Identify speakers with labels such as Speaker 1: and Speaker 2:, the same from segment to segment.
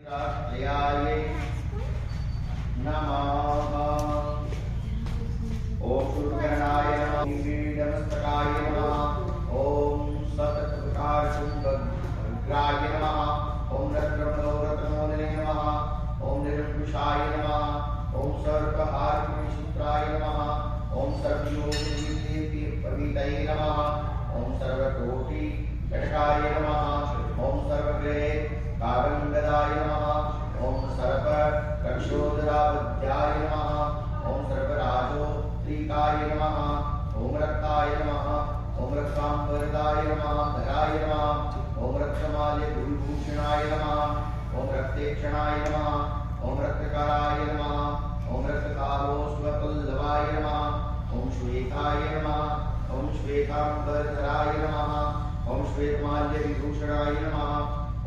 Speaker 1: शास्त्रयाय नमः। ओम सूर्यगणाय नमः। नीलमस्तकाय नमः। ओम सततप्रकाशुंडग्राय नमः। ओम रत्नमनोरत्नमोदने नमः। ओम निरंकुशाय नमः। ओम सर्वहारसूत्राय नमः। ओम सर्वयोगविद्येपवितये नमः। ओम सर्वकोटि घटकाय नमः। ओम सर्वग्रह कारणगदाय नमः। ओम सर्व रक्षोदरावध्याय नमः। ओम सर्वराजोत्रिकाय नमः। ओम रक्ताय नमः। ओम रक्तांबरदाय नमः। धराय नमः। ओम रक्तमाल्य गुरुभूषणाय नमः। ओम रक्तेक्षणाय नमः। ओम रक्तकाराय नमः। ओम रक्तकालोष्वपल्लवाय नमः। ओम श्वेताय नमः। ओम श्वेतांबरधराय नमः। ओम श्वेतमाल्य विभूषणाय नमः।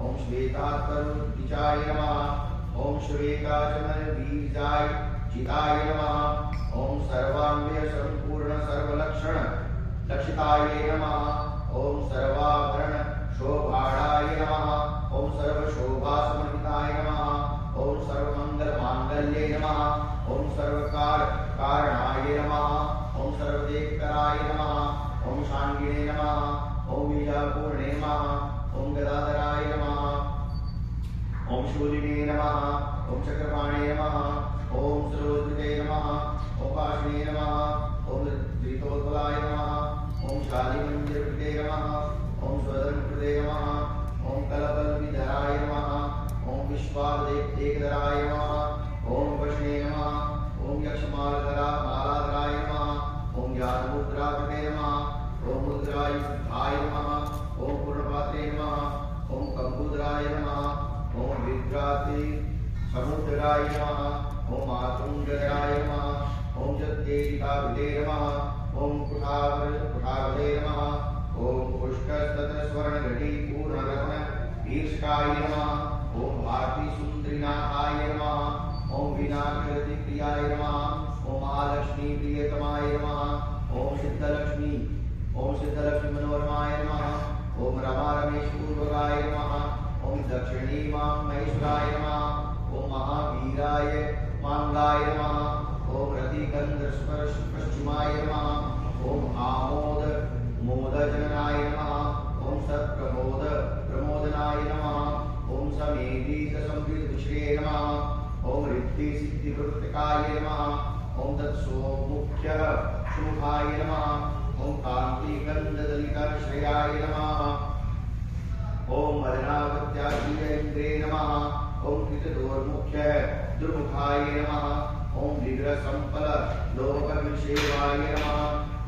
Speaker 1: ओम श्वेतात्परुद्धिजाय नमः। ओम श्वेताचमलबीजाय चिताय नमः। ओम सर्वांगीय संपूर्ण सर्वलक्षण लक्षिताय नमः। ओम सर्वाभरण शोभाणाय नमः। ओम सर्वशोभासमन्विताय नमः। ओम सर्वमंगल मांगल्ये नमः। ओम सर्वकाल कारणाय नमः। ओम सर्वदेवकराय नमः। ओम शांगिने नमः। ओम बीजापूर्णे नमः। ओम गदाधराय नमः। ओम शूलिने नमः। ओम चक्रपाणे नमः। ओम सरोजते नमः। ओम पाशने नमः। ओम धृतोत्पलाय नमः। ओम शालिमंजरकृते नमः। ओम स्वदनकृते नमः। ओम कलबलविधराय नमः। ओम विश्वावदेवतेकधराय नमः। ओम वशने नमः। ओम यक्षमालाधराय नमः। ओम ज्ञानमुद्राकृते नमः। ओम मुद्रायुधाय नमः। ओम पूर्णपात्रे नमः। ओम कंबुधराय नमः। ओम विद्राते समुद्राय नमः। ओम मातुंगधराय नमः। ओम जत्तेरिकाविदे नमः। ओम कुठावदे नमः। ओम पुष्कस्तस्वर्णघटी पूर्णरत्न ईर्ष्काय नमः। ओम भारती सुंदरीनाथाय नमः। ओम विनाकृति प्रियाय नमः। ओम महालक्ष्मी प्रियतमाय नमः। ओम सिद्धलक्ष्मी मनोरमाय नमः। ओम रमा रमेश पूर्वकाय नमः। ओम दक्षिणी मां महेश्वराय नमः। ओम महावीराय मांगाय नमः। ओम रतिगंधस्पर्शुमाय नमः। ओम आमोद मोदजननाय नमः। ओम सत्प्रमोद प्रमोदनाय नमः। ओम समेधीत संविदुषे नमः। ओम रिद्धि सिद्धिवृत्तकाय नमः। ओम तत्सोमुख्य सुमुखाय नमः। ओम कांति गंधदलिताश्रयाय नमः। ओम मदनावत्याजीन्द्रे नमः। ओम कृतदोर्मुख्य दुर्मुखाय नमः। ओम विग्रह संपल लोकविषेवाय नमः।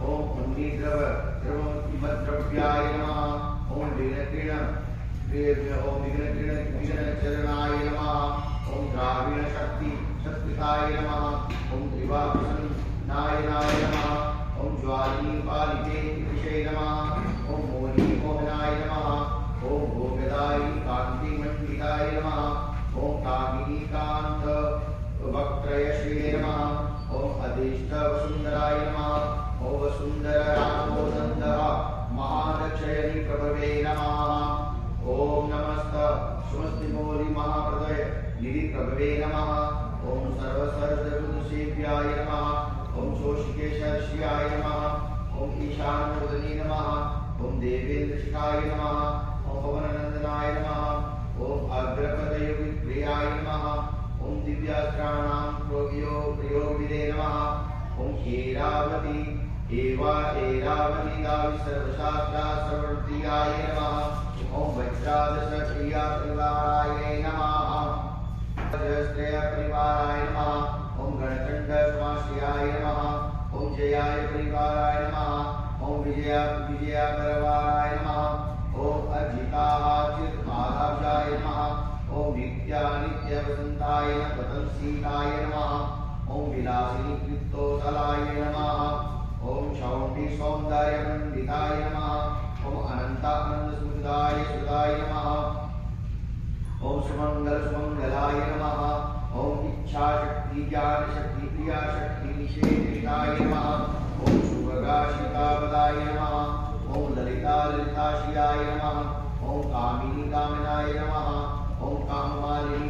Speaker 1: ओम उन्नीद्रव द्रव्याय नमः। ओम विघ्नचरणाय नमः। ओम द्राविण शक्तिताय नमः। ओम त्रिवासनाय नमः। ओम ज्वालीपालिते विषय नमः। ओम मोहिनी मोहनाय नमः। ओम भोगदायी कांतिमंडिताय नमः। ओम कामिनी कांत वक्त्रयश्री नमः। ओम अधीष्ट वसुंधराय नमः। ओम वसुंधर रामोदंदः महादक्षयनी प्रभवे नमः। ओम नमस्त सुमस्तिमौलि महाप्रदय निधि प्रभवे नमः। ओम सर्वसर्वसेव्याय नमः। ओम शोषिकेशर्षियाय नमः। ओम ईशानमोदने नमः। ओम देवेन्द्रशिखाय नमः। ओम पवननंदनाय नमः। ओम अग्रपदयुगप्रियाय नमः। ओम दिव्यास्त्राणां प्रियोगिदे नमः। ओम ऐरावती दावि सर्वशास्त्रास्त्रवर्तियाय नमः। ओम वज्रादश प्रिया परिवाराय नमः। वज्रश्रेय परिवाराय नमः। ओम गणचंड समाश्रयाय नमः। ओम जयाय परिवाराय नमः। ओम विजया परिवाराय नमः। ओम अजिताचित माधवाय नमः। ओम नित्य वसंताय वतंसीताय नमः। ओम विलासिनी कृतोतलाय नमः। ओम शौंडी सौंदर्यमंडिताय नमः। ओम अनंतानंद सुदाय नमः। ओम सुमंगलाय नमः। ओम इच्छा शक्ति ज्ञान शक्ति प्रिया शक्ति निषेधिताय नमः। ओम शुभगाशिकावदाय नमः। ओम ललिताशियाय नमः। ओम कामिनी कामनाय नमः। ओम काममालिनी